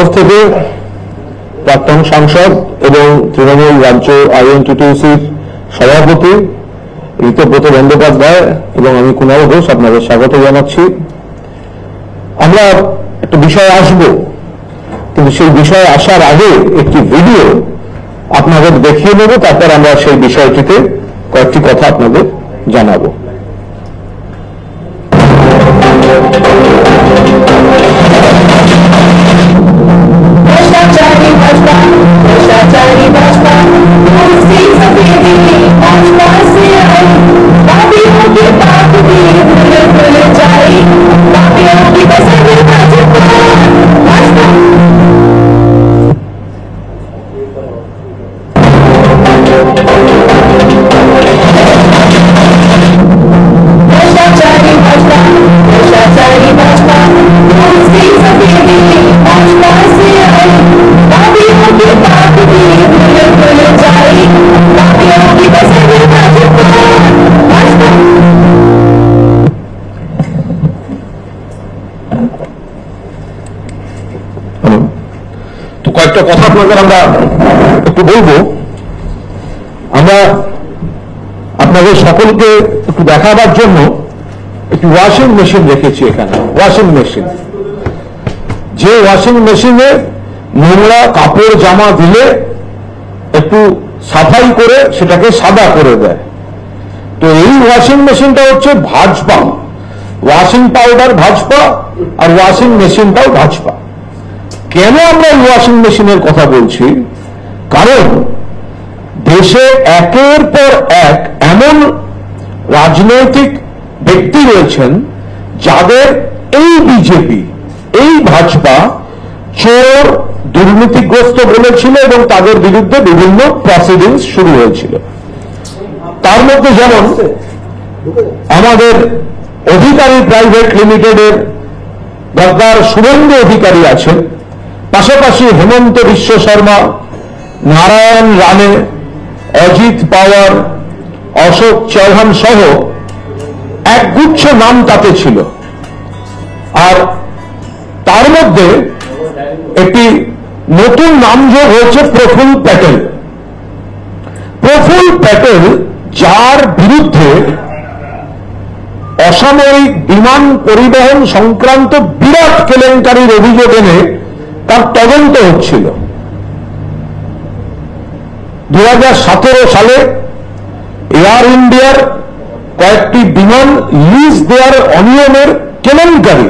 তরফ থেকে প্রাক্তন সাংসদ এবং তৃণমূল রাজ্য আইএনটিটিউসির সভাপতি ঋতব্রত বন্দ্যোপাধ্যায় এবং আমি কুণাল ঘোষ আপনাদের স্বাগত জানাচ্ছি। আমরা একটা বিষয়ে আসব, কিন্তু সেই বিষয়ে আসার আগে একটি ভিডিও আপনাদের দেখিয়ে নেব, তারপর আমরা সেই বিষয়টিতে কয়েকটি কথা আপনাদের জানাবো। কয়েকটা কথা আপনাদের আমরা একটু বলবো। আমরা আপনাদের সকলকে একটু দেখাবার জন্য একটি ওয়াশিং মেশিন রেখেছি এখানে। ওয়াশিং মেশিন, যে ওয়াশিং মেশিনে নোংরা কাপড় জামা দিলে একটু সাফাই করে সেটাকে সাদা করে দেয়। তো এই ওয়াশিং মেশিনটা হচ্ছে ভাজপা, ওয়াশিং পাউডার ভাজপা আর ওয়াশিং মেশিনটাও ভাজপা। কেন আমরা এই ওয়াশিং মেশিনের কথা বলছি? কারণ দেশে একের পর এক এমন রাজনৈতিক ব্যক্তি রয়েছেন যাদের এই বিজেপি, এই ভাজপা চোর দুর্নীতিগ্রস্ত বলেছিল এবং তাদের বিরুদ্ধে বিভিন্ন প্রসিডিংস শুরু হয়েছিল। তার মধ্যে যেমন আমাদের অধিকারী প্রাইভেট লিমিটেডের গদ্দার শুভেন্দু অধিকারী আছেন, পাশাপাশি হেমন্ত বিশ্ব শর্মা, নারায়ণ রানে, অজিত পাওয়ার, অশোক চৌহান সহ একগুচ্ছ নাম তাতে ছিল। আর তার মধ্যে একটি নতুন নাম যোগ হয়েছে প্রফুল প্যাটেল। প্রফুল প্যাটেল, যার বিরুদ্ধে অসামরিক বিমান পরিবহন সংক্রান্ত বিরাট কেলেঙ্কারির অভিযোগ এনে তার তদন্ত হচ্ছিল। 2017 সালে এয়ার ইন্ডিয়ার কয়েকটি বিমান লিজ দেওয়ার অনিয়মের কেলেঙ্কারি।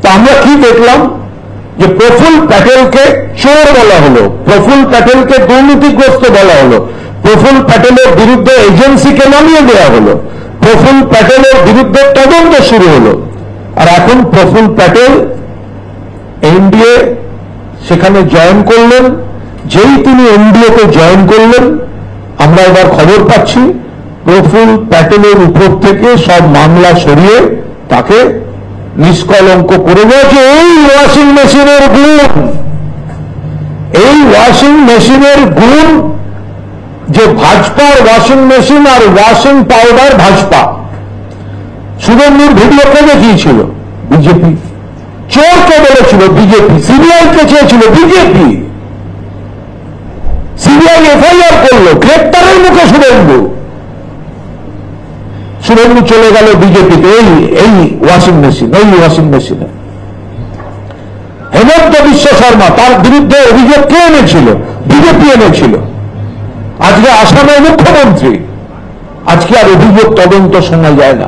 তা আমরা কি দেখলাম যে প্রফুল প্যাটেলকে চোর বলা হলো, প্রফুল প্যাটেলকে দুর্নীতিগ্রস্ত বলা হলো, প্রফুল প্যাটেলের বিরুদ্ধে এজেন্সিকে নামিয়ে দেওয়া হলো, প্রফুল প্যাটেলের বিরুদ্ধে তদন্ত শুরু হলো। আর এখন প্রফুল প্যাটেল এনডিএ সেখানে জয়েন করলেন। যেই তিনি এনডিএতে জয়েন করলেন, আমরা এবার খবর পাচ্ছি প্রফুল প্যাটেলের উপর থেকে সব মামলা সরিয়ে তাকে নিষ্কলঙ্ক করে দেওয়া। এই ওয়াশিং মেশিনের গুণ, এই ওয়াশিং মেশিনের গুণ যে ভাজপার ওয়াশিং মেশিন আর ওয়াশিং পাউডার ভাজপা। শুভেন্দুর ভিডিও কে দেখিয়েছিল? বিজেপি। চোরকে বলেছিল বিজেপি, সিবিআইকে চেয়েছিল বিজেপি। সিবিআই এফআইআর করলো, গ্রেপ্তারের মুখে শুভেন্দু। শুভেন্দু চলে গেল বিজেপিতে এই ওয়াশিং মেশিন, এই ওয়াশিং মেশিনে। হেমন্ত বিশ্ব শর্মা, তার বিরুদ্ধে অভিযোগ কে এনেছিল? বিজেপি এনেছিল। আজকে আসামের মুখ্যমন্ত্রী। আজকে আর অভিযোগ তদন্ত শোনা যায় না।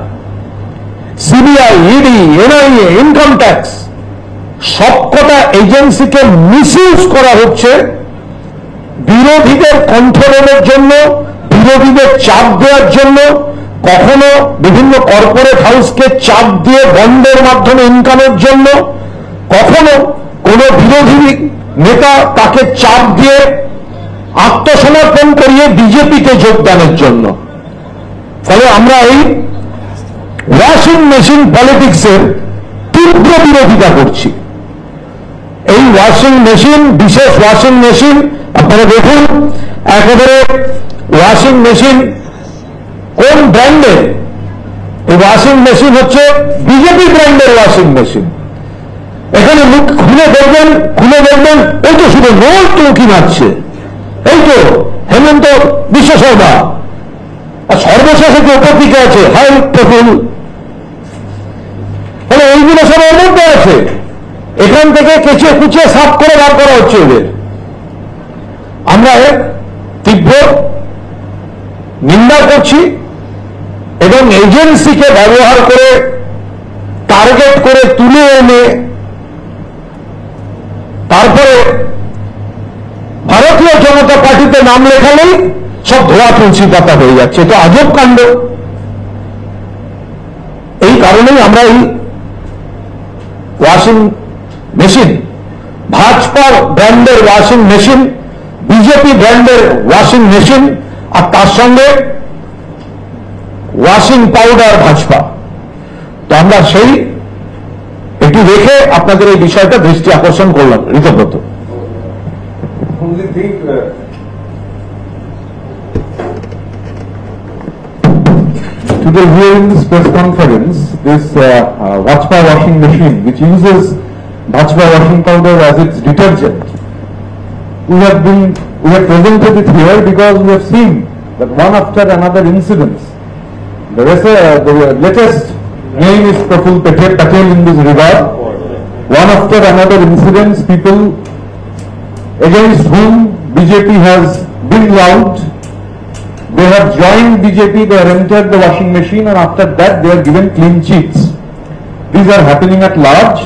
CBI, ED, NIA, income tax, সবকটা এজেন্সিকে মিসইউজ করা হচ্ছে বিরোধীদের কন্ট্রোলের জন্য, বিরোধীদের চাপ দেওয়ার জন্য। কখনো বিভিন্ন কর্পোরেট হাউসকে চাপ দিয়ে বন্ডের মাধ্যমে ইনকামের জন্য, কখনো কোন বিরোধী নেতা তাকে চাপ দিয়ে আত্মসমর্পণ করিয়ে বিজেপিতে যোগদানের জন্য। ফলে আমরা এই ওয়াশিং মেশিন পলিটিক্সের তীব্র বিরোধিতা করছি। এই ওয়াশিং মেশিন, বিশেষ ওয়াশিং মেশিন আপনারা দেখুন, একেবারে ওয়াশিং মেশিন কোন ব্র্যান্ডের? এই ওয়াশিং মেশিন হচ্ছে বিজেপি ব্র্যান্ডের ওয়াশিং মেশিন। এখানে মুখ খুলে দেখবেন ওই তো শুধু নোট উঁকি মারছে, এই তো হেমন্ত বিশ্ব শর্মা, আর সর্বশেষে যে উপর দিকে আছে হাই প্রফুল, তাহলে এইগুলো সব এর মধ্যে আছে। এখান থেকে কেচে কুচে সাফ করে বার করা হচ্ছে এদের। আমরা এর তীব্র নিন্দা করছি এবং এজেন্সিকে ব্যবহার করে টার্গেট করে তুলে এনে তারপরে ভারতীয় জনতা পার্টিতে নাম লেখালেই সব ধোয়া তুলসী পাতা হয়ে যাচ্ছে। এটা আজব কাণ্ড। এই কারণেই আমরা এই ওয়াশিং মেশিন, ভাজপা ব্র্যান্ডের ওয়াশিং মেশিন, বিজেপি ব্র্যান্ডের ওয়াশিং মেশিন, আর তার সঙ্গে ওয়াশিং পাউডার ভাজপা, তো আমরা সেই একটু দেখে আপনাদের এই বিষয়টা দৃষ্টি আকর্ষণ করলাম। Ritabrata, today here in this press conference, this Vajpa washing machine, which uses Vajpa washing powder as its detergent, we have presented it here because we have seen that one after another incidents. The latest name is Praful Patel in this regard. One after another incidents, people against whom BJP has been loud. They have joined BJP, they have entered the washing machine, and after that they are given clean sheets. These are happening at large.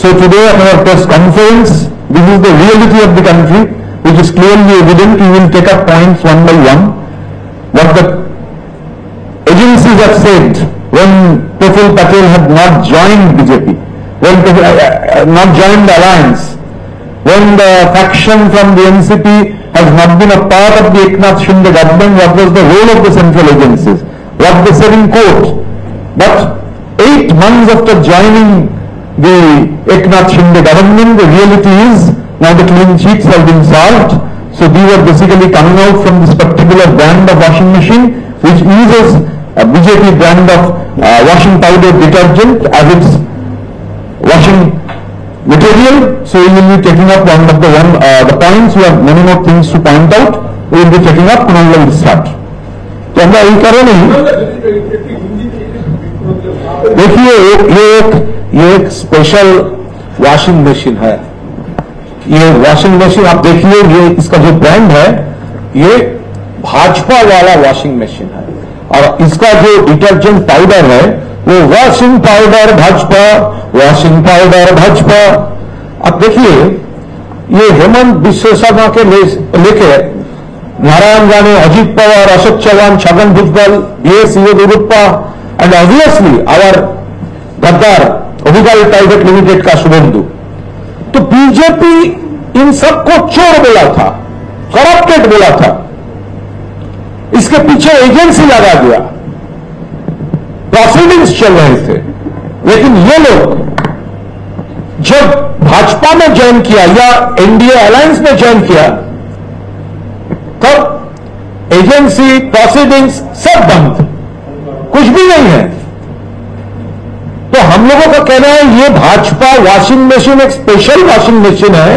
So today at our press conference, this is the reality of the country, which is clearly evident. We will take up points one by one. What the agencies have said when Praful Patel had not joined BJP, when not joined the alliance, when the faction from the NCP has not been a part of the Eknath Shinde government, what was the role of the central agencies? What they said in court. But 8 months after joining the Eknath Shinde government, the reality is now the clean sheets have been solved. So these are basically coming out from this particular brand of washing machine, which uses a BJP brand of washing powder detergent as its washing material. So we will be taking up one of the points. We have many more things to point out. We will be taking up and we will start. तो हम यही कर रहे हैं। देखिए ये एक special washing machine है। ये वॉशिंग मशीन आप देखिए, ये इसका जो ब्रांड है ये भाजपा वाला वॉशिंग मशीन है, और इसका जो डिटर्जेंट पाउडर है वो washing powder Bhajpa, washing powder Bhajpa. अब देखिए ये हेमंत बिश्व शर्मा के लेके Narayan Rane, Ajit Pawar, Ashok Chavan, Chhagan Bhujbal, BS Yediyurappa and obviously our गद्दार ओबिगल प्राइवेट लिमिटेड का शुभेंदु। तो बीजेपी इन सबको चोर बोला था, करप्टेड बोला था, इसके पीछे एजेंसी लगा दिया, प्रोसीडिंग्स चल रहे थे। लेकिन ये लोग जब भाजपा में ज्वाइन किया या एनडीए अलायंस में ज्वाइन किया, तब एजेंसी, प्रोसीडिंग्स सब बंद, कुछ भी नहीं है। तो हम लोगों का कहना है ये भाजपा वॉशिंग मशीन एक स्पेशल वॉशिंग मशीन है,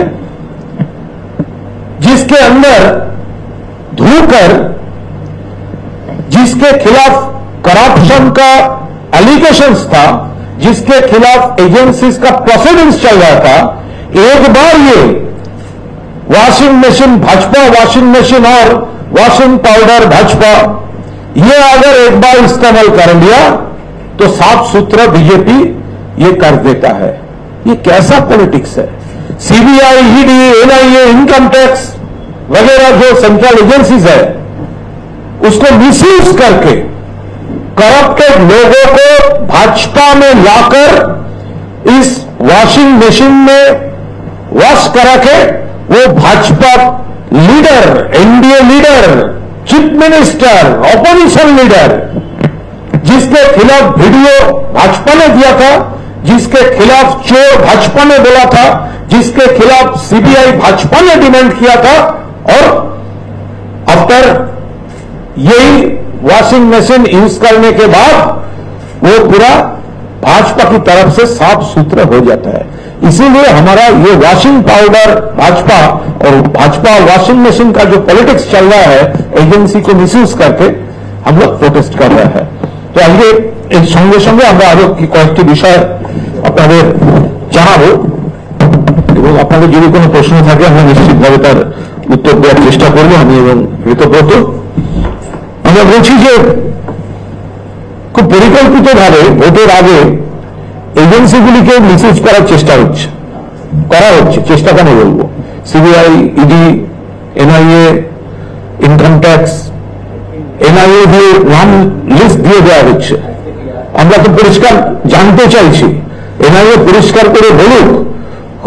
जिसके अंदर धोकर, जिसके खिलाफ करप्शन का एलिगेशंस था, जिसके खिलाफ एजेंसीज का प्रोसीडिंग्स चल रहा था, एक बार ये washing machine Bhajpa washing machine और वॉशिंग पाउडर भाजपा, ये अगर एक बार इस्तेमाल कर लिया तो साफ सुथरा बीजेपी ये कर देता है। ये कैसा पॉलिटिक्स है? CBI, ED, NIA, income tax वगैरह जो सेंट्रल एजेंसीज है, उसको मिसयूज करके करप्टेड लोगों को भाजपा में लाकर इस वॉशिंग मशीन में वॉश करा के वो Bhajpa leader, NDA leader, chief minister, opposition leader, जिसके खिलाफ वीडियो भाजपा ने दिया था, जिसके खिलाफ चोर भाजपा ने बोला था, जिसके खिलाफ सीबीआई भाजपा ने डिमांड किया था, और आफ्टर यही वॉशिंग मशीन यूज करने के बाद वो पूरा भाजपा की तरफ से साफ सुथरा हो जाता है। इसीलिए हमारा ये वॉशिंग पाउडर भाजपा और भाजपा वॉशिंग मशीन का जो पॉलिटिक्स चल रहा है एजेंसी को मिसयूज करके हम लोग प्रोटेस्ट कर रहे हैं। तो आइए এর সঙ্গে সঙ্গে আমরা আরো কয়েকটি বিষয় আপনাদের জানাবো এবং আপনাদের যদি কোনো প্রশ্ন থাকে আমরা নিশ্চিতভাবে তার উত্তর দেওয়ার চেষ্টা করব আমি এবং ঋতব্রত। আমরা বলছি যে খুব পরিকল্পিতভাবে ভোটের আগে এজেন্সিগুলিকে মিসইউজ করার চেষ্টা হচ্ছে চেষ্টা কেন বলবো, CBI, ED, NIA, income tax, NIA দিয়ে নাম লিস্ট দিয়ে দেওয়া হচ্ছে। আমরা তো পরিষ্কার জানতে চাইছি, এনআইএ পরিষ্কার করে বলুক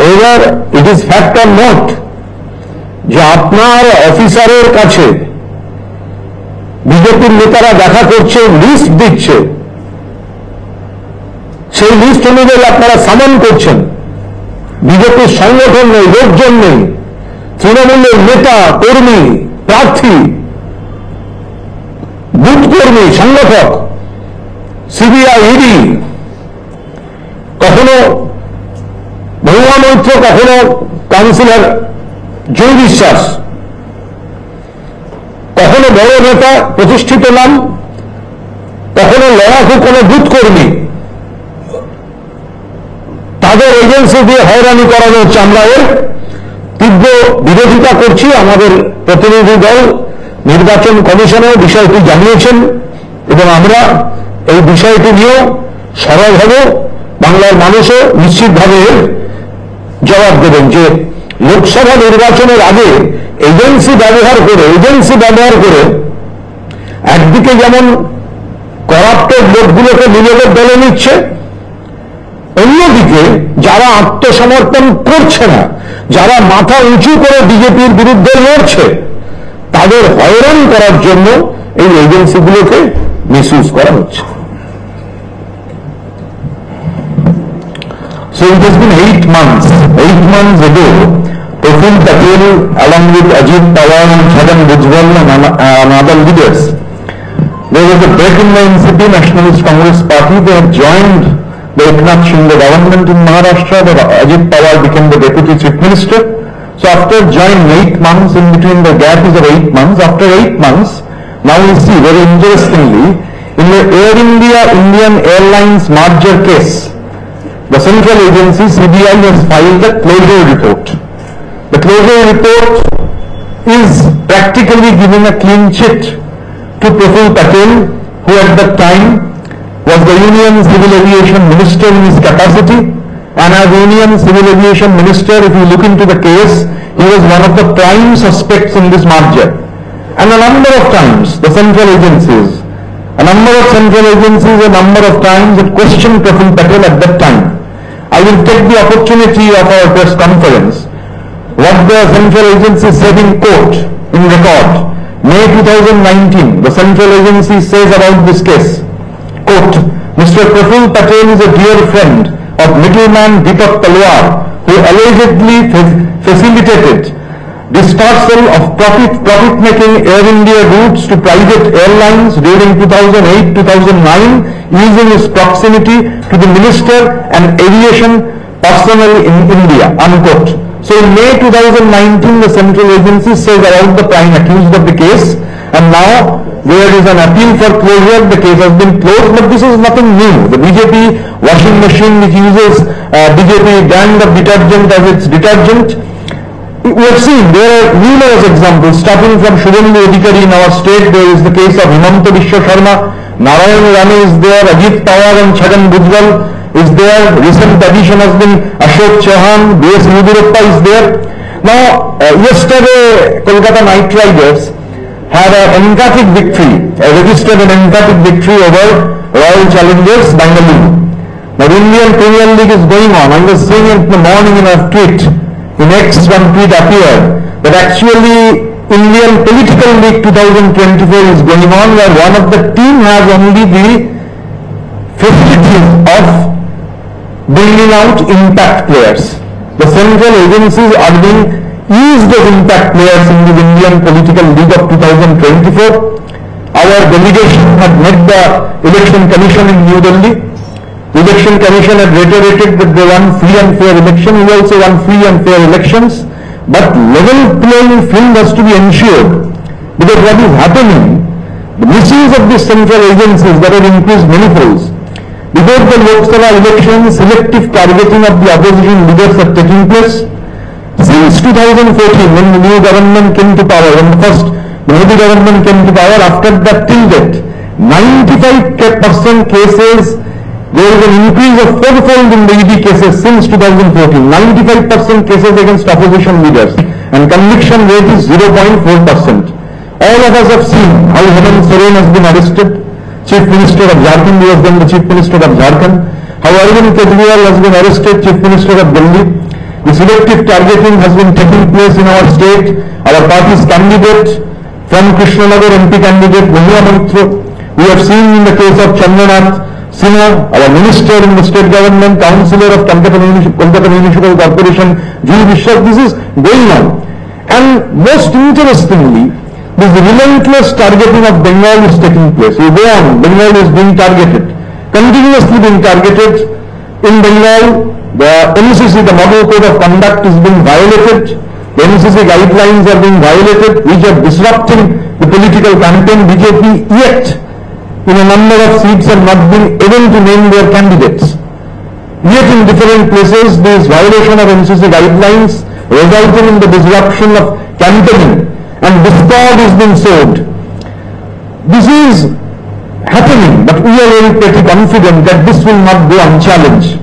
weather it is fact or not, যে আপনার অফিসারের কাছে বিজেপির নেতারা দেখা করছে, লিস্ট দিচ্ছে, সেই লিস্ট অনুযায়ী আপনারা সামন করছেন, বিজেপির সংগঠন নেই, লোকজন নেই, তৃণমূলের নেতা, কর্মী, প্রার্থী, বুথ কর্মী, সংগঠক, সিবিআই, ইডি, কখনো মহুয়া মৈত্র, কখনো কাউন্সিলর জয় বিশ্বাস, কখনো বড় নেতা, প্রতিষ্ঠিত নাম, কখনো লড়াকু কোনো বুথ কর্মী, তাদের এজেন্সি দিয়ে হয়রানি করানো হচ্ছে। আমরা এর তীব্র বিরোধিতা করছি। আমাদের প্রতিনিধি দল নির্বাচন কমিশনে বিষয়টি জানিয়েছেন এবং আমরা এই বিষয়টি নিয়েও সরব হব। বাংলার মানুষও নিশ্চিতভাবে জবাব দেবেন যে লোকসভা নির্বাচনের আগে এজেন্সি ব্যবহার করে একদিকে যেমন করাপ্টেড লোকগুলোকে নিজেদের দলে নিচ্ছে, অন্যদিকে যারা আত্মসমর্পণ করছে না, যারা মাথা উঁচু করে বিজেপির বিরুদ্ধে লড়ছে, তাদের হয়রান করার জন্য এই এজেন্সিগুলোকে মিসইউজ করা হচ্ছে। So it has been 8 months ago, Praful Patel along with Ajit Pawar and Chhagan Bhujbal and other leaders, there was a break in the NCP, Nationalist Congress Party. They had joined the Eknath Shinde government in Maharashtra, that Ajit Pawar became the Deputy Chief Minister. So after joining 8 months, in between the gap is of 8 months, after 8 months, now we see very interestingly, in the Air India Indian Airlines merger case, the central agency CBI has filed a closure report. The closure report is practically giving a clean chit to Praful Patel, who at that time was the Union Civil Aviation Minister in his capacity, and as Union Civil Aviation Minister, if you look into the case, he was one of the prime suspects in this merger. And a number of times the central agencies, a number of times it questioned Praful Patel at that time. I will take the opportunity of our press conference, what the central agency said in court, in record, May 2019, the central agency says about this case, quote, Mr. Praful Patel is a dear friend of middleman Deepak Talwar, who allegedly facilitated dispersal of profit-making Air India routes to private airlines during 2008-2009 using his proximity to the minister and aviation personnel in India, unquote. So in May 2019, the central agency says about the prime accused of the case, and now there is an appeal for closure. The case has been closed, but this is nothing new. The BJP washing machine, which uses BJP brand of detergent as its detergent, we have seen there are numerous examples, starting from Shubhendu Adhikari in our state. There is the case of Himanta Biswa Sharma, Narayan Rane is there, Ajit Pawar and Chhagan Bhujbal is there. Recent addition has been Ashok Chauhan, B.S. Yediyurappa is there. Now, yesterday Kolkata Knight Riders had an emphatic victory, registered an emphatic victory over Royal Challengers Bangalore. Now, the Indian Premier League is going on. I was seeing it in the morning in a tweet. In X, one tweet appeared that actually Indian Political League 2024 is going on, where one of the team has only the facilities of bringing out impact players. The central agencies are being used as impact players in the Indian Political League of 2024. Our delegation had met the Election Commission in New Delhi. The Election Commission had reiterated that they want free and fair election. We also want free and fair elections. But level playing field has to be ensured, because what is happening, the misuse of these central agencies that have increased many folds. Before the Lok Sabha election, selective targeting of the opposition leaders are taking place. Since 2014, when the new government came to power, when the first Modi government came to power, after that till date, 95% cases, there is an increase of fourfold in the ED cases since 2014. 95% cases against opposition leaders, and conviction rate is 0.4%. All of us have seen how Hemant Soren has been arrested, Chief Minister of Jharkhand, who was then the Chief Minister of Jharkhand, how Arvind Kejriwal has been arrested, Chief Minister of Delhi. The selective targeting has been taking place in our state. Our party's candidate from Krishnanagar, MP candidate Mahua Maitra, we have seen in the case of Chandranath Sinha, our minister in the state government, councillor of Kolkata Municipal Corporation, Julie Bishop. This is going on. And most interestingly, this relentless targeting of Bengal is taking place. You go on, Bengal is being targeted, continuously being targeted. In Bengal, the NCC, the Model Code of Conduct, is being violated. The NCC guidelines are being violated, which are disrupting the political campaign. BJP yet, in a number of seats, have not been able to name their candidates. Yet in different places, this violation of NCC guidelines resulting in the disruption of campaigning, and discord is being sowed. This is happening, but we are very pretty confident that this will not go unchallenged.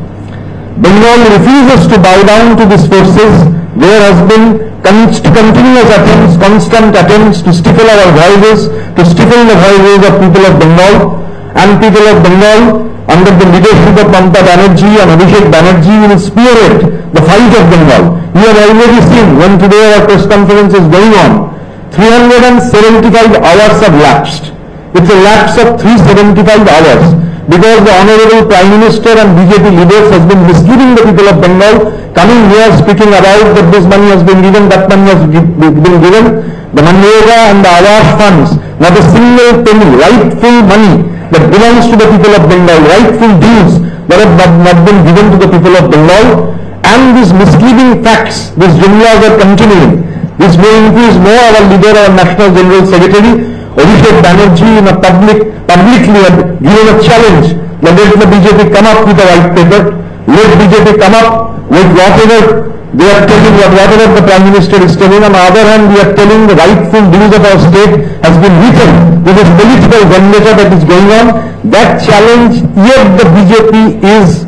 Bengal refuses to bow down to these forces. There has been continuous attempts, constant attempts to stifle our voices, to stifle the voices of people of Bengal. And people of Bengal, under the leadership of Mamata Banerjee and Abhishek Banerjee, will spearhead the fight of Bengal. We have already seen, when today our press conference is going on, 375 hours have lapsed. It's a lapse of 375 hours. Because the Honorable Prime Minister and BJP leaders has been misleading the people of Bengal, coming here speaking about that this money has been given, that money has been given. The Manrega and the Awash funds, not a single penny, rightful money that belongs to the people of Bengal, rightful dues that have not been given to the people of Bengal. And these misleading facts, these jumlas are continuing. This may increase more. Our leader, our National General Secretary, Abhishek Banerjee, in a publicly had given a challenge that let the BJP come up with a white paper, let BJP come up with whatever they are telling, whatever the Prime Minister is telling. On the other hand, we are telling the rightful dues of our state has been written with this political vendetta that is going on. That challenge, yet the BJP is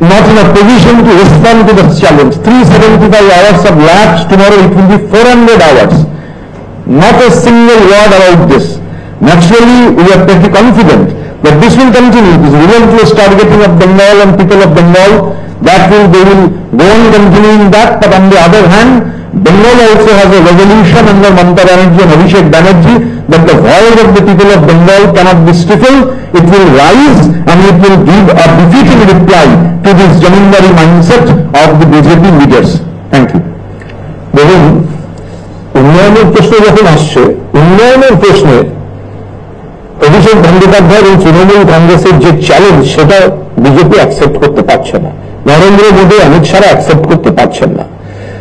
not in a position to respond to this challenge. 375 hours have lapsed. Tomorrow it will be 400 hours. Not a single word about this. Naturally, we are pretty confident that this will continue. This relentless targeting of Bengal and people of Bengal, they will go on continuing that. But on the other hand, Bengal also has a resolution under Mamata Banerjee and Abhishek Banerjee that the voice of the people of Bengal cannot be stifled. It will rise and it will give a defeating reply to this zamindari mindset of the BJP leaders. Thank you. দেখুন, উন্নয়নের প্রশ্ন যখন আসছে, উন্নয়নের প্রশ্নে অভিষেক বন্দ্যোপাধ্যায় এবং তৃণমূল কংগ্রেসের যে চ্যালেঞ্জ, সেটা বিজেপি অ্যাকসেপ্ট করতে পারছে না। নরেন্দ্র মোদী, অমিত শাহ অ্যাকসেপ্ট করতে পারছেন না।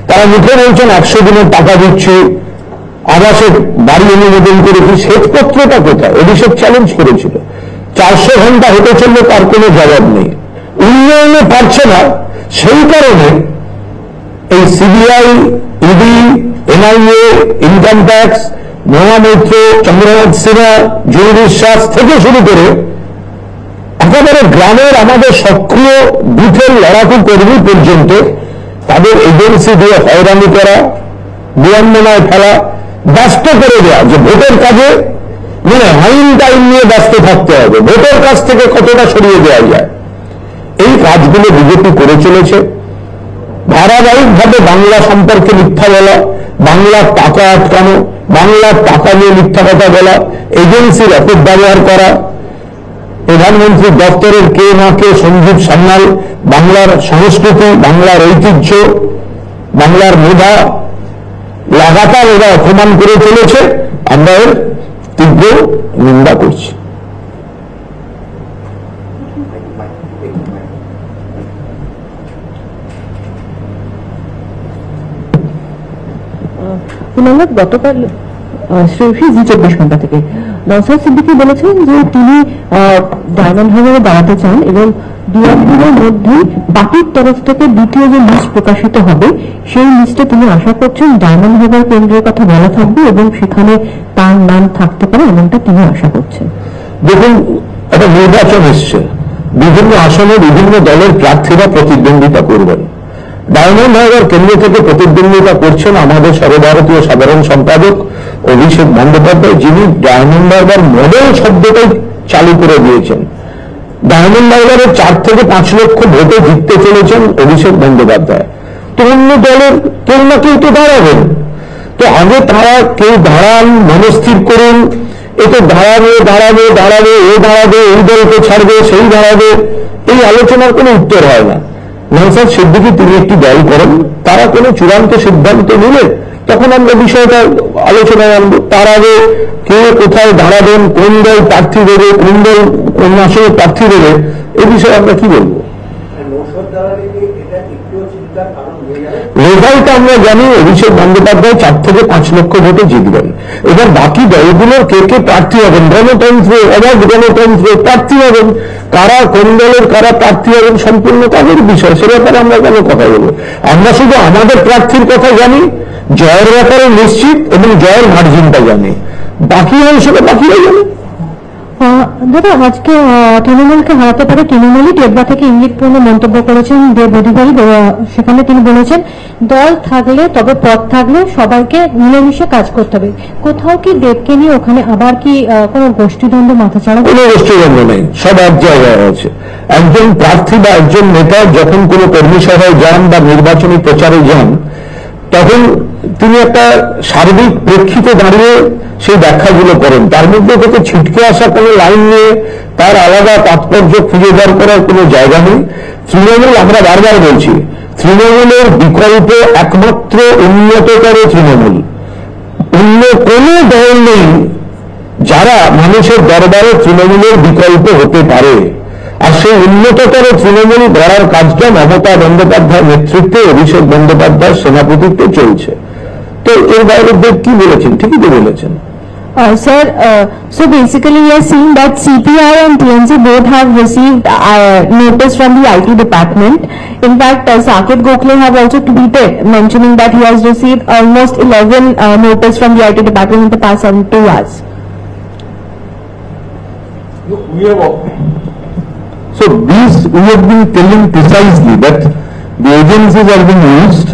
তারা মুখে বলছেন 100 দিনের টাকা দিচ্ছে, আবাসের বাড়ি অনুমোদন করেছি, শ্বেতপত্রটা কোথায়? অভিষেক চ্যালেঞ্জ করেছিল। 400 ঘন্টা হেঁটে চললে তার কোনো জবাব নেই। উন্নয়নে পারছে না, সেই কারণে এই CBI, ED, NIA, income tax, Mahua Moitra, Chandranath Sinha, Julie Biswas থেকে শুরু করে একেবারে গ্রামের আমাদের সক্রিয় বুথের লড়াকু কর্মী পর্যন্ত তাদের এজেন্সি দিয়ে হয়রানি করা, বিড়ম্বনায় ফেলা, ব্যস্ত করে দেওয়া, যে ভোটের কাজে মানে হাইন টাইম নিয়ে ব্যস্ত থাকতে হবে, ভোটের কাছ থেকে কতটা সরিয়ে দেওয়া যায়, এই কাজগুলো বিজেপি করে চলেছে। ধারাবাহিকভাবে বাংলা সম্পর্কে মিথ্যা বলা, বাংলার টাকা আটকানো, বাংলার টাকা নিয়ে মিথ্যা কথা বলা, এজেন্সির অপব্যবহার করা, প্রধানমন্ত্রী দপ্তরের কে না কে সঞ্জীব সান্যাল বাংলার সংস্কৃতি, বাংলার ঐতিহ্য, বাংলার মেধা লাগাতার এরা অপমান করে চলেছে। আমরা এর তীব্র নিন্দা করছি। গতকাল শ্রেয়সী জি 24 ঘন্টা থেকে নওশাদ সিদ্দিকী বলেছেন যে তিনি ডায়মন্ড হারবারে দাঁড়াতে চান এবং 2-1 দিনের মধ্যেই পার্টির তরফ থেকে দ্বিতীয় যে লিস্ট প্রকাশিত হবে সেই লিস্টে তিনি আশা করছেন ডায়মন্ড হারবার কেন্দ্রের কথা বলা থাকবে এবং সেখানে তার নাম থাকতে পারে এমনটা তিনি আশা করছেন। দেখুন, একটা নির্বাচন এসছে, বিভিন্ন আসনে বিভিন্ন দলের প্রার্থীরা প্রতিদ্বন্দ্বিতা করবেন। ডায়মন্ড হারবার কেন্দ্র থেকে প্রতিদ্বন্দ্বিতা করছেন আমাদের সর্বভারতীয় সাধারণ সম্পাদক অভিষেক বন্দ্যোপাধ্যায়, যিনি ডায়মন্ড হারবার মডেল শব্দটাই চালু করে দিয়েছেন। ডায়মন্ড হারবারের 4 থেকে 5 লক্ষ ভোটে জিততে চলেছেন অভিষেক বন্দ্যোপাধ্যায়। তো অন্য দলের কেউ না কেউ তো দাঁড়াবেন। তো আগে তারা কেউ দাঁড়ান, মনস্থির করুন। এ তো দাঁড়াবে দাঁড়াবে দাঁড়াবে, এ দাঁড়াবে, এই দলকে ছাড়বে, সেই দাঁড়াবে, এই আলোচনার কোনো উত্তর হয় না। নওশাদ সিদ্দিকী তিনি একটি দল করেন, তারা কোনো চূড়ান্ত সিদ্ধান্ত নিলে তখন আমরা বিষয়টা আলোচনায় আনবো। তার আগে কে কোথায় দাঁড়াবেন, কোন দল প্রার্থী দেবে, কোন দল কোন আসনে প্রার্থী দেবে, এ বিষয়ে আমরা কি বলবো। রেজাল্ট আমরা জানি অভিষেক বন্দ্যোপাধ্যায় 4 থেকে 5 লক্ষ ভোটে জিতবেন। এবার বাকি দলগুলোর কে কে প্রার্থী হবেন, গণতন্ত্রে অবাধ গণতন্ত্রে প্রার্থী হবেন, কারা কোন দলের কারা প্রার্থী হবেন সম্পূর্ণ তাদের বিষয়, সে ব্যাপারে আমরা কেন কথা বলবো। আমরা শুধু আমাদের প্রার্থীর কথা জানি, জয়ের ব্যাপারে নিশ্চিত এবং জয়ের মার্জিনটা জানি, বাকি অংশটা বাকিরা জানে। দাদা, আজকে তৃণমূলকে হারাতে পারে তৃণমূলই টেবরা থেকে ইঙ্গিতপূর্ণ মন্তব্য করেছেন দেব অধিকারী। সেখানে তিনি বলেছেন দল থাকলে তবে পথ থাকলে সবাইকে মিলেমিশে কাজ করতে হবে। কোথাও কি দেবকে নিয়ে ওখানে আবার কি কোনো গোষ্ঠীদ্বন্দ্ব মাথাচাড়া? কোনো গোষ্ঠীদ্বন্দ্ব নেই, সব এক জায়গায় আছে। একজন প্রার্থী বা একজন নেতা যখন কোনো কর্মী সভায় যান বা নির্বাচনী প্রচারে যান, তখন তিনি একটা সার্বিক প্রেক্ষিতে দাঁড়িয়ে সেই ব্যাখ্যাগুলো করেন। তার মধ্যে থেকে ছিটকে আসা কোনো লাইন নিয়ে তার আলাদা তাৎপর্য খুঁজে বার করার কোনো জায়গা নেই। তৃণমূল, আমরা বারবার বলছি, তৃণমূলের বিকল্প একমাত্র উন্নততর তৃণমূল। অন্য কোনো দল নেই যারা মানুষের দরবারে তৃণমূলের বিকল্প হতে পারে। আর সেই উন্নততর তৃণমূল গড়ার কাজটা মমতা বন্দ্যোপাধ্যায়ের নেতৃত্বে অভিষেক বন্দ্যোপাধ্যায়ের সেনাপতিত্বে চলছে। তো এর বাইরে দেব কি বলেছেন, ঠিকই তো বলেছেন। Sir, so basically we are seeing that CPI and TMC both have received notice from the IT department. In fact, Saket Gokhale have also tweeted mentioning that he has received almost 11 notice from the IT department in the past 72 hours. So we have been telling precisely that the agencies are being used.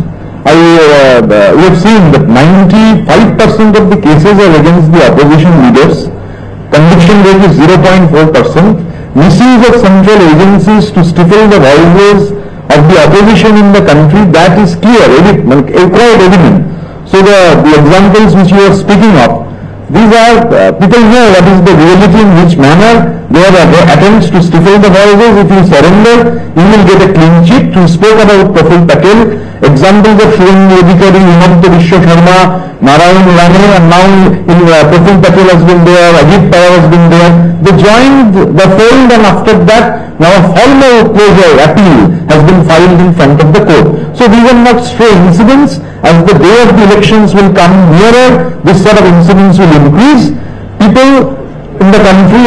We have seen that 95% of the cases are against the opposition leaders. Conviction rate is 0.4%. Misuse of central agencies to stifle the voices of the opposition in the country, that is clear, quite evident. So the examples which you are speaking of, these are, people know what is the reality, in which manner there are attempts to stifle the voices. If you surrender, you will get a clean sheet. You spoke about Praful Patel, examples of Shivangi Adhikari, Himanta Vishwa Sharma, Narayan Rane, and now Praful Patel has been there, Ajit Pawar has been there. They joined the fold, and after that, now a formal closure appeal has been filed in front of the court. So these are not stray incidents. As the day of the elections will come nearer, this sort of incidents will increase. People in the country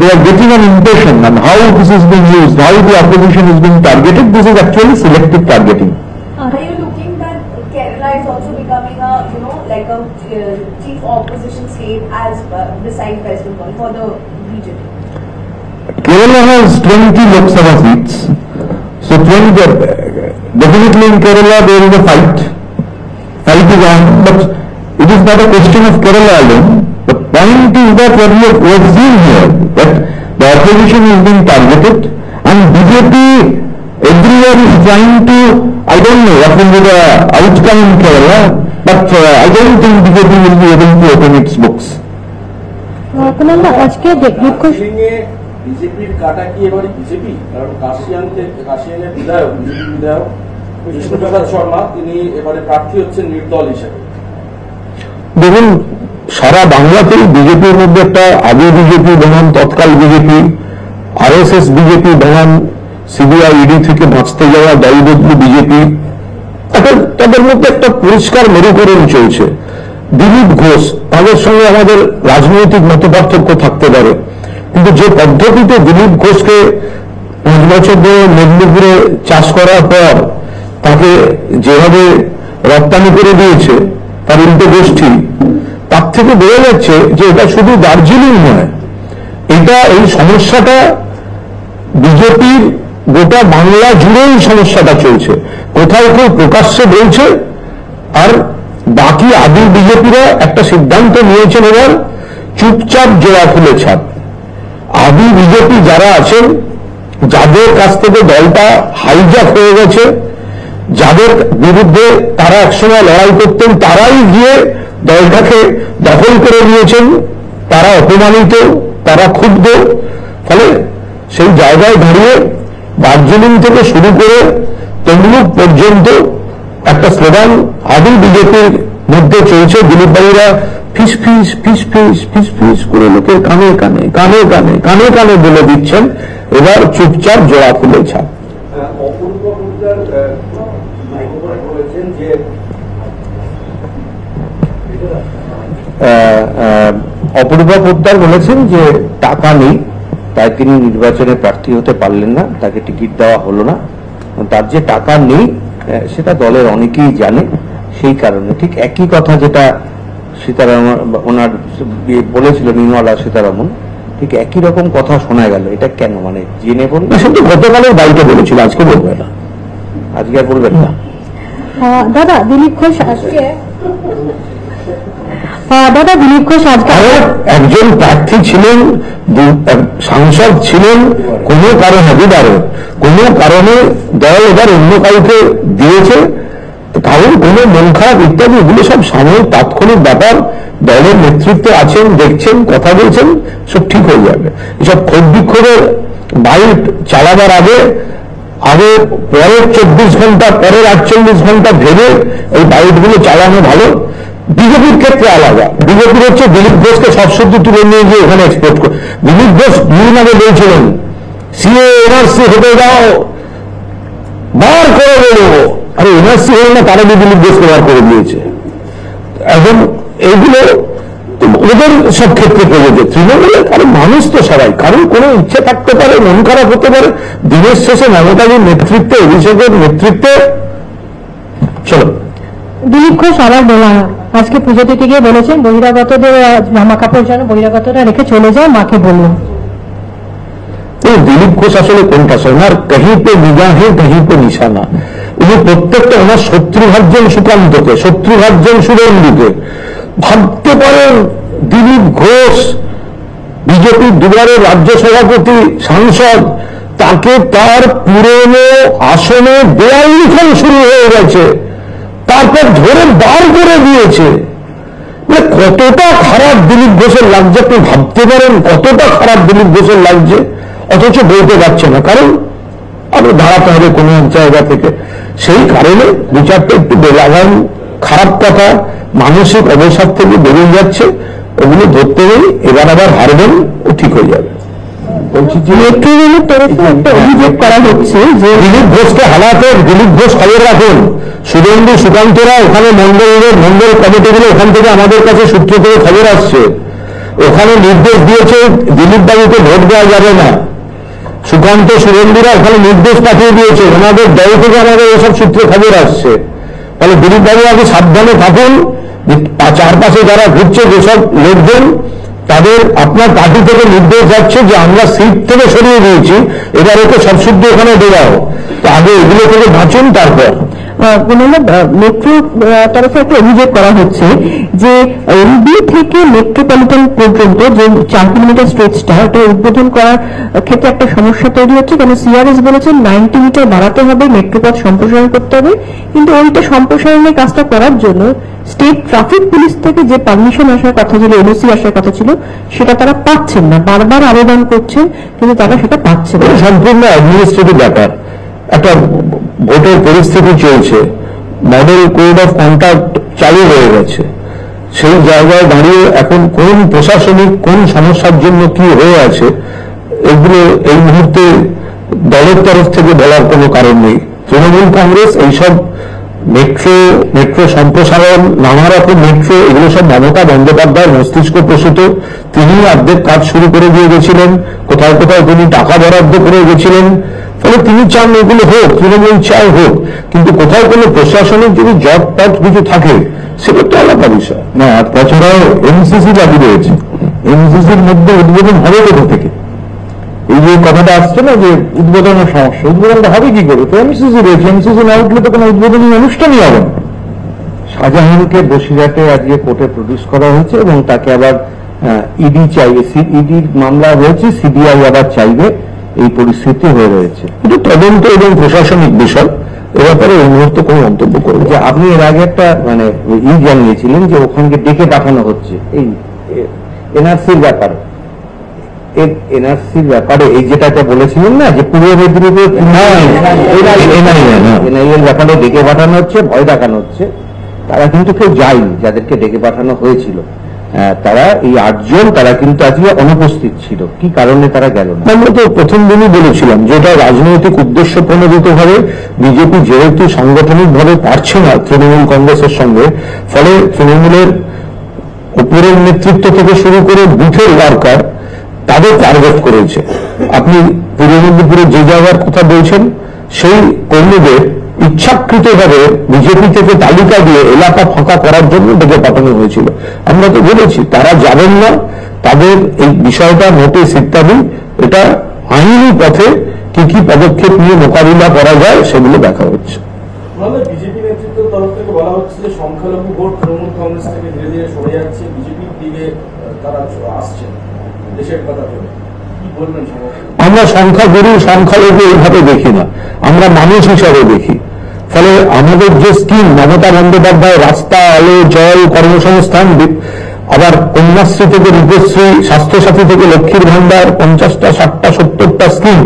they are getting an impression on how this is being used, how the opposition is being targeted. This is actually selective targeting. Are you looking that Kerala is also becoming a, like a chief opposition state as beside West Bengal for the BJP? Kerala has 20 Lok Sabha seats. So definitely in Kerala there is a fight. Fight is on, but it is not a question of Kerala alone. The point is that what we have seen here, that the opposition is being targeted, and BJP everywhere is trying to, I don't know what will be the outcome in Kerala, but I don't think BJP will be able to open its books. বিজেপির কাটা কি এবারে BJP, কারণ কাশিয়ানের বিধায়ক বিষ্ণুপ্রসাদ শর্মা তিনি এবারে প্রার্থী হচ্ছেন নির্দল হিসেবে। দেখুন, সারা বাংলাতেই বিজেপির মধ্যে একটা আগে বিজেপি বনাম তৎকাল বিজেপি, RSS বিজেপি বনাম CBI ED থেকে বাঁচতে যাওয়া দলবদলু বিজেপি, একটা তাদের মধ্যে একটা পরিষ্কার মেরুকরণ চলছে। দিলীপ ঘোষ, তাদের সঙ্গে আমাদের রাজনৈতিক মতপার্থক্য থাকতে পারে, কিন্তু যে পদ্ধতিতে দিলীপ ঘোষকে 5 বছর ধরে মেদিনীপুরে চাষ করার পর তাকে যেভাবে রপ্তানি করে দিয়েছে তার উল্টো গোষ্ঠী, তার থেকে বোঝা যাচ্ছে যে এটা শুধু দার্জিলিং নয়, এটা এই সমস্যাটা বিজেপির গোটা বাংলা জুড়েই সমস্যাটা চলছে। কোথাও কেউ প্রকাশ্যে বলছে, আর বাকি আদি বিজেপিরা একটা সিদ্ধান্ত নিয়েছেন এবার চুপচাপ জোড়া খুলে ছাপ। আদি বিজেপি যারা আছেন, যাদের কাছ থেকে দলটা হাইজ্যাক হয়ে গেছে, যাদের বিরুদ্ধে তারা একসময় লড়াই করতেন, তারাই গিয়ে দলটাকে দখল করে নিয়েছেন, তারা অপমানিত, তারা ক্ষুব্ধ। ফলে সেই জায়গায় দাঁড়িয়ে দার্জিলিং থেকে শুরু করে তমলুক পর্যন্ত একটা স্লোগান আদি বিজেপির মধ্যে চলছে। দিলীপ বাবুরা ফিস ফিস ফিস ফিস ফিস ফিস করে লোকের কানে কানে কানে কানে কানে কানে বলে দিচ্ছেন এবার চুপচাপ জোড়া খুলে ছাপ। অপূর্ব পোদ্দার বলেছেন যে টাকা নেই, তাই তিনি নির্বাচনে প্রার্থী হতে পারলেন না, তাকে টিকিট দেওয়া হলো না। তার যে টাকা নেই সেটা দলের অনেকেই জানে, সেই কারণে ঠিক একই কথা যেটা সীতারামন ওনার বলেছিল নির্মলা সীতারামন, ঠিক একই রকম কথা শোনা গেল। এটা কেন, মানে জেনে বলবেন? সেটা গতকালের বাড়িতে বলেছিল, আজকে বলবে না, আজকে আর বলবেন না। দাদা দিলীপ ঘোষ আজকে একজন প্রার্থী ছিলেন, সাংসদ ছিলেন, কোনো কারণে বিধায়ক, কোনো কারণে দল এবার অন্য কাউকে দিয়েছে, কারণ কোনো মন খারাপ ইত্যাদি, এগুলো সব সাময়িক তাৎক্ষণিক ব্যাপার। দলের নেতৃত্বে আছেন, দেখছেন, কথা বলছেন, সব ঠিক হয়ে যাবে। এসব ক্ষোভ বিক্ষোভের বাইট চালাবার আগে পরের 24 ঘন্টা, পরের 48 ঘন্টা ভেবে এই বাইটগুলো চালানো ভালো। বিজেপির ক্ষেত্রে আলাদা, বিজেপির হচ্ছে দিলীপ ঘোষকে সব সত্যি তুলে নিয়ে গিয়ে ওখানে এক্সপোর্ট করে। দিলীপ ঘোষ দুদিন আগে বলছিলেন সিএ এনআরসি হতে দাও, বার করে দেবো। আরে এনআরসি হল না, তারা দিলীপ ঘোষকে বার করে দিয়েছে। এখন এইগুলো ওদের সব ক্ষেত্রে প্রযোজ্য। তৃণমূলের কারণ মানুষ তো সবাই, কারণ কোনো ইচ্ছে থাকতে পারে, মন খারাপ হতে পারে। দিনের শেষে মমতাজির নেতৃত্বে, অভিষেকের নেতৃত্বে চলো। দিলীপ ঘোষ আবার বলা আজকে পুজো দিতে গিয়ে বলেছেন বহিরাগতদের জামা কাপড় যেন বহিরাগতরা রেখে চলে যায়, মাকে বলুন। দিলীপ ঘোষ আসলে কোনটা, ওনার কहीं पे निगाहें कहीं पे निशाना। উনি প্রত্যেকটা ওনার শত্রু ভাবছেন সুকান্তকে, শত্রু ভাবছেন শুভেন্দুকে। ভাবতে পারেন দিলীপ ঘোষ বিজেপির দুবারের রাজ্য সভাপতি, সাংসদ, তাকে তার পুরনো আসনে দেয়াল লিখন শুরু হয়ে গেছে, তারপর ধরে বার করে দিয়েছে। কতটা খারাপ দিলীপ ঘোষের লাগছে আপনি ভাবতে পারেন, কতটা খারাপ দিলীপ ঘোষের লাগছে, অথচ বলতে পারছে না, কারণ আরো দাঁড়াতে হবে কোনো এক জায়গা থেকে। সেই কারণে দু চারটে একটু বেলাগাম খারাপ কথা মানসিক অবসাদ থেকে বেরিয়ে যাচ্ছে, ওগুলো ধরতে গেলে এবার আবার হারবেন, ও ঠিক হয়ে যাবে। বলছি যে মেট্রো রেলের তরফে একটা অভিযোগ করা হচ্ছে যে দিলীপ ঘোষকে হারাতে, দিলীপ ঘোষ খবর রাখুন, শুভেন্দু সুকান্তরা ওখানে মন্ডল কমিটিগুলো ওখান থেকে আমাদের কাছে সূত্র থেকে খবর আসছে, ওখানে নির্দেশ দিয়েছে দিলীপ বাবুকে ভোট দেওয়া যাবে না। সুকান্ত শুভেন্দুরা ওখানে নির্দেশ পাঠিয়ে দিয়েছে, ওনাদের দল থেকে আমাদের এসব সূত্রে খবর আসছে। তাহলে দিলীপ বাবু আগে সাবধানে থাকুন, চারপাশে যারা ঘুরছে যেসব লোকজন, তাদের আপনার পার্টি থেকে নির্দেশ যাচ্ছে যে আমরা সিট থেকে সরিয়ে দিয়েছি, এবার ওকে সব সূত্র ওখানে দেওয়াও, তো আগে এগুলো থেকে বাঁচুন। তারপর মেট্রো তরফে একটা অভিযোগ করা হচ্ছে যে এলবি থেকে মেট্রোপলিটন পর্যন্ত যে 4 কিলোমিটার স্ট্রেচটা, ওটা উদ্বোধন করার ক্ষেত্রে একটা সমস্যা তৈরি হচ্ছে। কেন সিআরএস বলেছেন 90 মিটার বাড়াতে হবে, মেট্রোপথ সম্প্রসারণ করতে হবে, কিন্তু ওইটা সম্প্রসারণের কাজটা করার জন্য স্টেট ট্রাফিক পুলিশ থেকে যে পারমিশন আসার কথা ছিল, এনওসি আসার কথা ছিল, সেটা তারা পাচ্ছেন না। বারবার আবেদন করছেন কিন্তু তারা সেটা পাচ্ছে না। সম্পূর্ণ অ্যাডমিনিস্ট্রেটিভ ব্যাপার। একটা ভোটের পরিস্থিতি চলছে, মডেল কোড অফ কন্ডাক্ট চালু হয়ে গেছে, সেই জায়গায় দাঁড়িয়ে এখন কোন প্রশাসনিক কোন সমস্যার জন্য কি হয়ে আছে, এগুলো এই মুহূর্তে দলের তরফ থেকে বলার কোনো কারণ নেই। তৃণমূল কংগ্রেস এইসব মেট্রো সম্প্রসারণ, নানা রকম মেট্রো, এগুলো সব মমতা বন্দ্যোপাধ্যায় মস্তিষ্ক প্রসূত। তিনি অর্ধেক কাজ শুরু করে দিয়ে গেছিলেন, কোথাও কোথাও তিনি টাকা বরাদ্দ করে গেছিলেন। ফলে তিনি চান এগুলো হোক, তৃণমূল চায় হোক, কিন্তু কোথাও কোনো প্রশাসনিক যদি জট টট কিছু থাকে সেটা তো আলাদা বিষয় না। আর তাছাড়াও এমসিসি লাগু রয়েছে, এমসিসির মধ্যে উদ্বোধন হবে কোথা থেকে? এই যে কথাটা আসছে না যে উদ্বোধনের সমস্যা, উদ্বোধনটা হবে কি করে? তো এমসিসি রয়েছে, এমসিসি না উঠলে তো কোনো উদ্বোধনী অনুষ্ঠানই হবে না। শাহজাহানকে বসিরহাটে আজকে কোর্টে প্রডিউস করা হয়েছে এবং তাকে আবার ইডি চাইবে, ইডির মামলা হয়েছে, সিবিআই আবার চাইবে, এই পরিস্থিতি হয়ে রয়েছে। কিন্তু তদন্ত এবং প্রশাসনিক বিষয়, এ ব্যাপারে এই মুহূর্তে কোনো মন্তব্য করবে। যে আপনি এর আগে একটা মানে জানিয়েছিলেন যে ওখানকে ডেকে পাঠানো হচ্ছে এই এনআরসির ব্যাপারে, এনআরসির ব্যাপারে এই যেটা বলেছিলেন না যে পূর্ব মেদিনীপুরে এনআইএর ব্যাপারে ডেকে পাঠানো হচ্ছে, ভয় দেখানো হচ্ছে। তারা কিন্তু কেউ যায়নি, যাদেরকে ডেকে পাঠানো হয়েছিল তারা এই 8 জন, তারা কিন্তু আজকে অনুপস্থিত ছিল। কি কারণে তারা গেল না? আমরা তো প্রথম দিনই বলেছিলাম যে এটা রাজনৈতিক উদ্দেশ্য প্রণোদিত ভাবে বিজেপি যেহেতু সাংগঠনিক ভাবে পারছে না তৃণমূল কংগ্রেসের সঙ্গে, ফলে তৃণমূলের উপরের নেতৃত্ব থেকে শুরু করে বুথের ওয়ার্কার তাদের টার্গেট করেছে। আপনি পূর্ব মেদিনীপুরের যে জায়গার কথা বলছেন, সেই কর্মীদের ইচ্ছাকৃতভাবে বিজেপি থেকে তালিকা দিয়ে এলাকা ফাঁকা করার জন্য ডেকে পাঠানো হয়েছিল। আমরা তো বলেছি তারা যাবেন না, তাদের এই বিষয়টা নোটিশ ইত্যাদি, এটা আইনি পথে কি কি পদক্ষেপ নিয়ে মোকাবিলা করা যায় সেগুলো দেখা হচ্ছে। বিজেপি নেতৃত্বের তরফ থেকে বলা হচ্ছে যে সংখ্যালঘু ভোট তৃণমূল কংগ্রেস থেকে ধীরে ধীরে সরে যাচ্ছে, বিজেপির দিকে তারা আসছে দেশের কথা ভেবে। কি বলবেন? আমরা সংখ্যাগুরু সংখ্যালঘু এইভাবে দেখি না, আমরা মানুষ হিসাবে দেখি। ফলে আমাদের যে স্কিম মমতা বন্দ্যোপাধ্যায়, রাস্তা, আলো, জল, কর্মসংস্থান, আবার কন্যাশ্রী থেকে রূপশ্রী, স্বাস্থ্যসাথী থেকে লক্ষ্মীর ভান্ডার, 50টা 60টা 70টা স্কিম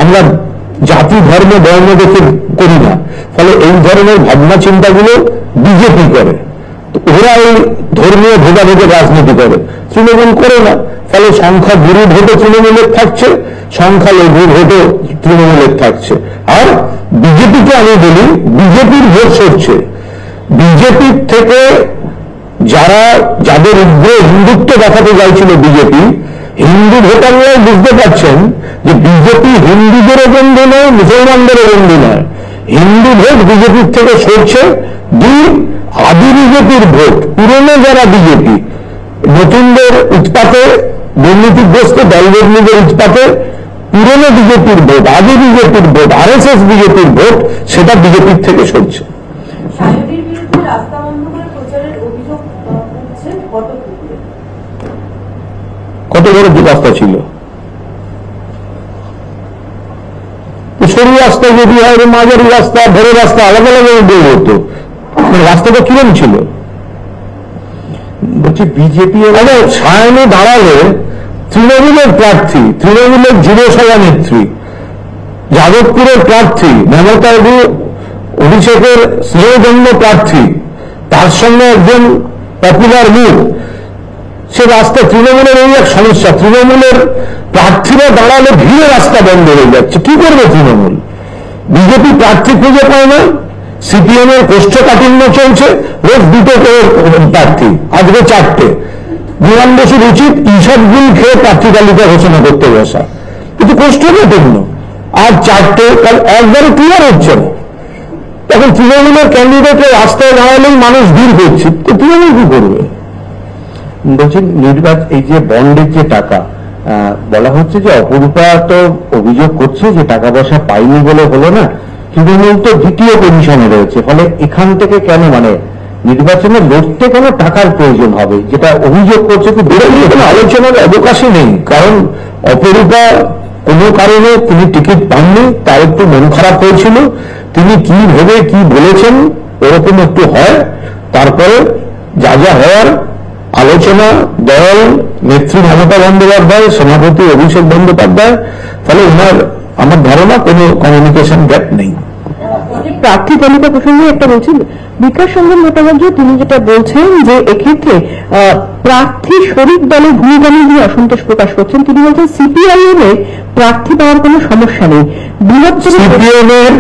আমরা জাতি ধর্ম বর্ণ দেখে করি না। ফলে এই ধরনের ভাবনা চিন্তাগুলো বিজেপি করে, ওরা এই ধর্মীয় ভেদাভেদের রাজনীতি করে, তৃণমূল করে না। ফলে সংখ্যাগুরু ভোটে তৃণমূলের থাকছে, সংখ্যালঘু ভোটে তৃণমূলের থাকছে। আর বিজেপিকে আমি বলি, বিজেপির ভোট সরছে। বিজেপির থেকে যাদের উগ্র হিন্দুত্ব দেখাতে চাইছিল বিজেপি, হিন্দু ভোটাররাই বুঝতে পারছেন যে বিজেপি হিন্দুদেরও বন্ধু নয়, মুসলমানদেরও বন্ধু নয়। হিন্দু ভোট বিজেপির থেকে সরছে। আদি বিজেপির ভোট, পুরনো যারা বিজেপি, নতুনদের উৎপাতে, দুর্নীতিগ্রস্ত দলবদলীদের উৎপাতে পুরনো বিজেপির ভোট, আদি বিজেপির ভোট, আরএসএস বিজেপির ভোট, সেটা বিজেপির থেকে সরছে। রাস্তা বন্ধ করে প্রচারের অভিযোগ উঠছে বটপুকুরে। কত বড় রাস্তা ছিল? সরু রাস্তা যদি হয়, মাঝারি রাস্তা, বড় রাস্তা, আলাদা আলাদা বের হতো। রাস্তাটা কিরম ছিল? বলছি বিজেপি সায়নে দাঁড়ালে তৃণমূলের প্রার্থী, তৃণমূলের যুব সভানেত্রী, যাদবপুরের প্রার্থী, মমতা অভিষেকের স্নেহজন্য প্রার্থী, তার সঙ্গে একজন পপুলার মুখ, সে রাস্তা তৃণমূলের এই এক সমস্যা। তৃণমূলের প্রার্থীরা দাঁড়ালে ভিড়ে রাস্তা বন্ধ হয়ে যাচ্ছে। কি করবে তৃণমূল? বিজেপি প্রার্থী খুঁজে পায় না, সিপিএম এর কোষ্ঠকাঠিন্য চলছে, রোজ 2টো করে প্রার্থী, আজকে 4টে। বিমান বসুর উচিত ইসবগুল খেয়ে প্রার্থী তালিকা ঘোষণা করতে বসা, কিন্তু কোষ্ঠকাঠিন্য। আর 4টে, একবারে ক্লিয়ার হচ্ছে না। এখন তৃণমূলের ক্যান্ডিডেটের রাস্তায় দাঁড়ালেই মানুষ ভিড় করছে, তো তৃণমূল কি করবে? বলছেন নির্বাচন, এই যে বন্ডের যে টাকা বলা হচ্ছে যে অপরূপা তো অভিযোগ করছে যে টাকা পয়সা পাইনি বলে হলো না, তৃণমূল তো দ্বিতীয় পজিশনে রয়েছে। ফলে এখান থেকে কেন মানে নির্বাচনে লড়তে কেন টাকার প্রয়োজন হবে, যেটা অভিযোগ করছে? তো বিরোধী কোনো আলোচনার অবকাশই নেই। কারণ অপরূপা কোনো কারণে তিনি টিকিট পাননি, তার একটু মন খারাপ হয়েছিল। তিনি কি ভেবে কি বলেছেন এরকম একটু হয়, তারপরে যা যা হওয়ার আলোচনা, দল নেত্রী মমতা বন্দ্যোপাধ্যায়, সভাপতি অভিষেক বন্দ্যোপাধ্যায়, ফলে আমার ধারণা কোনো কমিউনিকেশন গ্যাপ নেই। প্রার্থী তালিকা প্রসঙ্গে একটা বলছেন বিকাশ রঞ্জন ভট্টাচার্য, তিনি যেটা বলছেন যে এক্ষেত্রে প্রার্থী শরিক দলের ভূমিকা নিয়ে অসন্তোষ প্রকাশ করছেন। তিনি বলছেন সিপিআইএম এর প্রার্থী পাওয়ার কোনো সমস্যা নেই, বৃহত্তর সিপিএম এর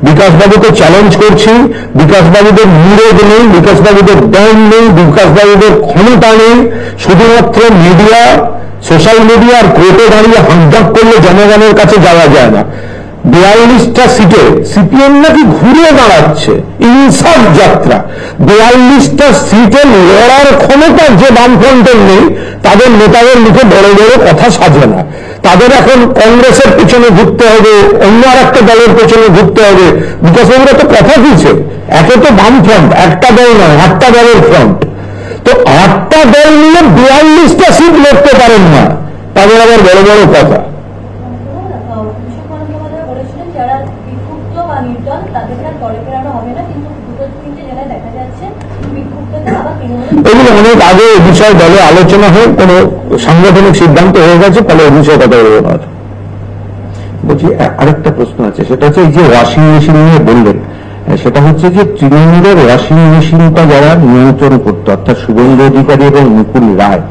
বিকাশবাবুকে চ্যালেঞ্জ করছি, বিকাশবাবুদের নিরোধ নেই, বিকাশবাবুদের দম নেই, বিকাশবাবুদের ক্ষমতা নেই। শুধুমাত্র মিডিয়া, সোশ্যাল মিডিয়া আর কোর্টে দাঁড়িয়ে হাঁকডাক করলে জনগণের কাছে যাওয়া যায় না। 42টা সিটে সিপিএম নাকি ঘুরে দাঁড়াচ্ছে, ইনসাফ যাত্রা। 42টা সিটে লড়ার ক্ষমতা যে বামফ্রন্টের নেই, তাদের নেতাদের মুখে বড় বড় কথা সাজে না। তাদের এখন কংগ্রেসের পেছনে ঘুরতে হবে, অন্য আর একটা দলের পেছনে ঘুরতে হবে। বিকাশবাবুরা তো কথা দিয়েছে, একে তো বামফ্রন্ট, একটা দল নয়, 8টা দলের ফ্রন্ট। তো 8টা দল নিয়ে 42টা সিট লড়তে পারেন না, তাদের আবার বড় বড় কথা। যারা বিক্ষুব্ধ বা নির্দল তাদেরকে আর দলে ফেরানো হবে না, কিন্তু 2-3টে জেলায় দেখা যাচ্ছে বিক্ষুব্ধতা আবার এগুলো অনেক আগে এই বিষয়ে দলে আলোচনা হয়ে কোন সাংগঠনিক সিদ্ধান্ত হয়ে গেছে, ফলে এই বিষয়ে কথা বলবো না। বলছি আরেকটা প্রশ্ন আছে, সেটা হচ্ছে এই যে ওয়াশিং মেশিন নিয়ে বললেন, সেটা হচ্ছে যে তৃণমূলের ওয়াশিং মেশিনটা যারা নিয়ন্ত্রণ করতো, অর্থাৎ শুভেন্দু অধিকারী এবং মুকুল রায়,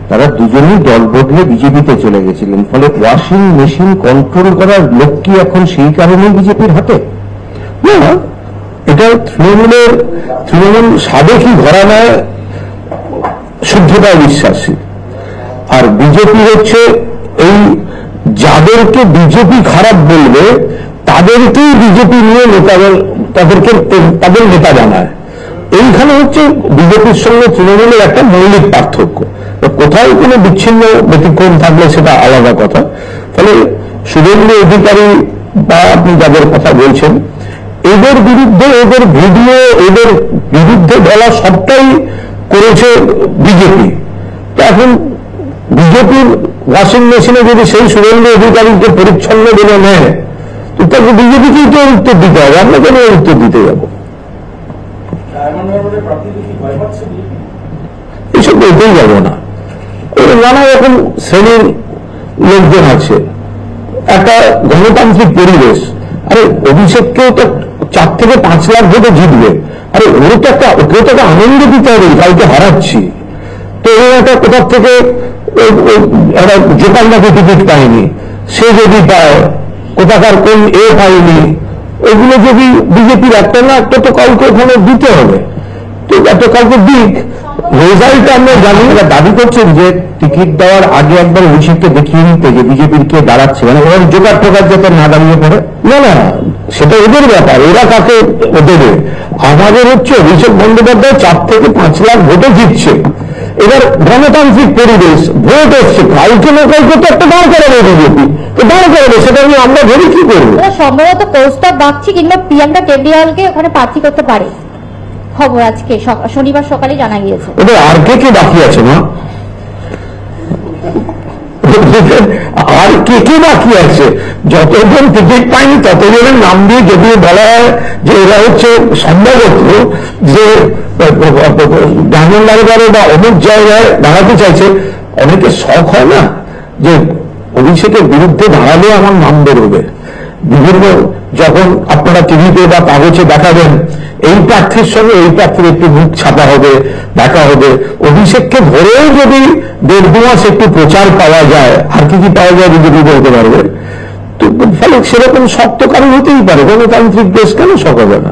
তারা দুজনেই দল বদলে বিজেপিতে চলে গেছিলেন। ফলে ওয়াশিং মেশিন কন্ট্রোল করার লোক কি এখন সেই কারণেই বিজেপির হাতে? না, এটা তৃণমূল সাবেকি ঘরানায় শুদ্ধতায় বিশ্বাসী। আর বিজেপি হচ্ছে এই যাদেরকে বিজেপি খারাপ বলবে তাদেরকেই বিজেপি নিয়ে তাদের নেতা বানায়। এইখানে হচ্ছে বিজেপির সঙ্গে তৃণমূলের একটা মৌলিক পার্থক্য। কোথাও কোনো বিচ্ছিন্ন ব্যতিক্রম থাকলে সেটা আলাদা কথা। ফলে শুভেন্দু অধিকারী বা আপনি যাদের কথা বলছেন, এদের বিরুদ্ধে, এদের ভিডিও, এদের বিরুদ্ধে বলা সবটাই করেছে বিজেপি। তো এখন বিজেপির ওয়াশিং মেশিনে যদি সেই শুভেন্দু অধিকারীকে পরিচ্ছন্ন বলে নেয়, তো তাকে বিজেপিকেই তো উত্তর দিতে হবে, আমরা কেন উত্তর দিতে যাবো? এইসব বলতেই যাবো না। নানা রকম শ্রেণীর লোকজন আছে, একটা গণতান্ত্রিক পরিবেশ। আরে অভিষেককেও তো 4 থেকে 5 লাখ ভোটে জিতবে। আরে ওকেও তো একটা আনন্দ দিতে হবে, কাউকে হারাচ্ছি। তো এই একটা কোথার থেকে একটা জোকার নাকি টিকিট পায়নি, সে যদি পায়, কোথাকার কোন পায়নি, ওইগুলো যদি বিজেপির একটা না একটা তো কাউকে ওখানে দিতে হবে। তো একটা কাউকে দিক, রেজাল্ট আমরা জানি। দাবি করছেন যে টিকিট দেওয়ার আগে একবার অভিষেককে দেখিয়ে নিতে যে বিজেপির কে দাঁড়াচ্ছে, মানে ওর জোগাড় টোকার যাতে না দাঁড়িয়ে পড়ে। না, সেটা ওদের ব্যাপার, ওরা কাকে দেবে। আমাদের হচ্ছে অভিষেক বন্দ্যোপাধ্যায় 4 থেকে 5 লাখ ভোটে জিতছে। এবার গণতান্ত্রিক পরিবেশ, ভোট এসছে, কাউকে না কাউকে তো একটা দাঁড় করাবে বিজেপি, তো দাঁড় করাবে, সেটা নিয়ে আমরা ভেবে কি করবো? সম্ভবত কৌস্তব বাগচি কিংবা প্রিয়াঙ্কা কেজরিওয়ালকে ওখানে প্রার্থী করতে পারে, খবর আজকে শনিবার সকালে জানা গিয়েছে। ওদের আর কে বাকি আছে না? আর কে বাকি আছে? যতজন টিকিট পায়নি ততজনের নাম দিয়ে যদিও বলা হয় যে এরা হচ্ছে সম্ভবত যে ডায়মন্ড হারবারে বা অমুক জায়গায় দাঁড়াতে চাইছে। অনেকে শখ হয় না যে অভিষেকের বিরুদ্ধে দাঁড়ালে আমার নাম বেরোবে। বিভিন্ন যখন আপনারা টিভিতে বা কাগজে দেখাবেন এই প্রার্থীর সঙ্গে এই প্রার্থীর একটু মুখ ছাপা হবে, দেখা হবে। অভিষেককে ধরেও যদি 1.5 মাস একটু প্রচার পাওয়া যায়, আর কি পাওয়া যায় বিজেপি বলতে পারবে। তো ফলে সেরকম শক্ত কারণ হতেই পারে, গণতান্ত্রিক দেশ কেন শখ হবে না?